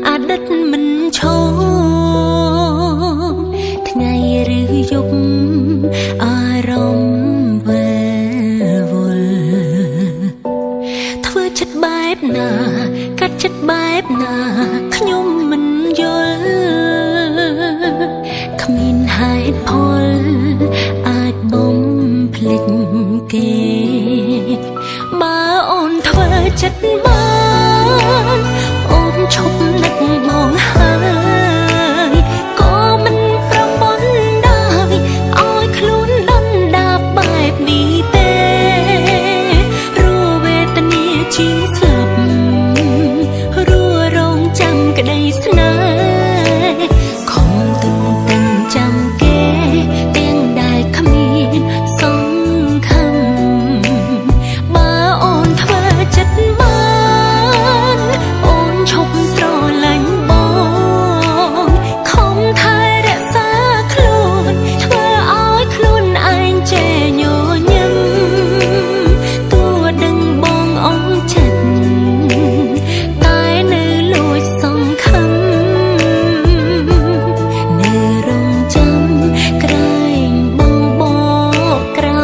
អតីតមិនឈរថ្ងៃឬយប់អារម្មណ៍វិលវល់ធ្វើចិត្តបែបណាកាត់ចិត្តបែបណាខ្ញុំមិនយល់គ្មានហេតុផលអាចបំភ្លេចគេបើអូនធ្វើចិត្តបានអូនឈប់នឹកមកហើយក៏មិនប្រមន់ដែរឲ្យខ្លួនដុនដាបបែបនេះទេព្រោះវេទនាជាងស្លាប់រੂរងចាំក្តីស្នេហ៍ខំទុំទាំងចាំគេទាំងដែលគ្មានសង្ឃឹមបើអូនធ្វើចិត្តបានអូនឈប់ស្រឡាញ់បងខំថែរក្សាខ្លួនធ្វើឲ្យខ្លួនឯងចេះញញឹមទោះដឹងបងអស់ចិត្តតែនៅលួចសង្ឃឹមនៅរងចាំក្រែងបងបកក្រោ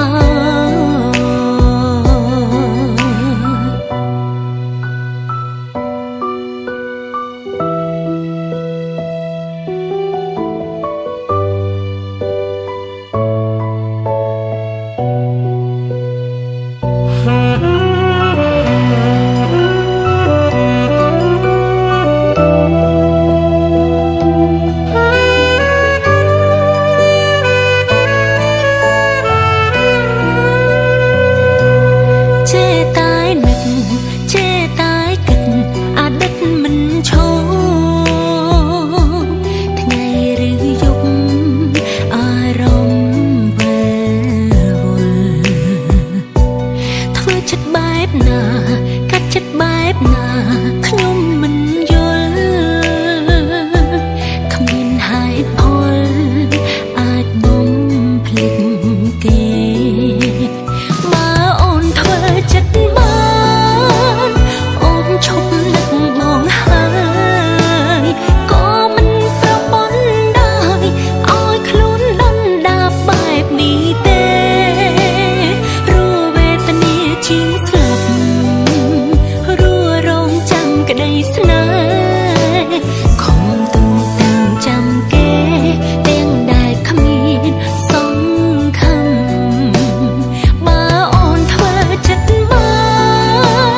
កាត់ចិត្តបែបណាខ្ញុំមិនយល់គ្មានហេតុផលអាចបំភ្លេចគេបើអូនធ្វើចិត្តបានអូនឈប់នឹកមកហើយក៏មិនប្រមន់ដែរឲ្យខ្លួនដុនដាបបែបនេះទេព្រោះវេទនាជាងស្លាប់ក្តីស្នេហ៍ខំទុំទាំងចាំគេទាំងដែលគ្មានសង្ឃឹមបើអូនធ្វើចិត្តបា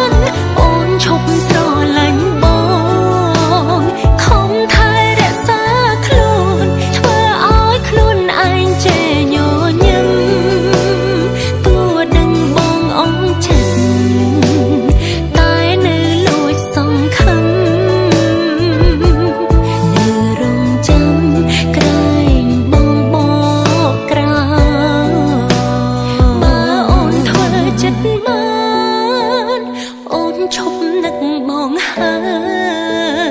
នអូនឈប់ស្រឡាញ់បងខំថែរក្សាខ្លួនធ្វើឲ្យខ្លួនឯងចេះញញឹមទោះដឹងបងអស់ចិត្តតែនៅលួចសង្ឃឹមនៅរងចាំក្រែងបងបកក្រោបើអូនធ្វើចិត្តបានអូនឈប់នឹកបងហើ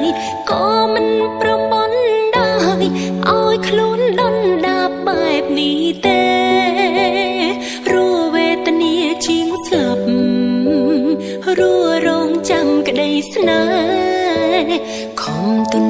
យក៏មិនប្រមន់ដែរឲ្យខ្លួនដុនដាបបែបនេះទេព្រោះវេទនាជាងស្លាប់រੂរងចាំក្តីស្នេហ៍ខំទុន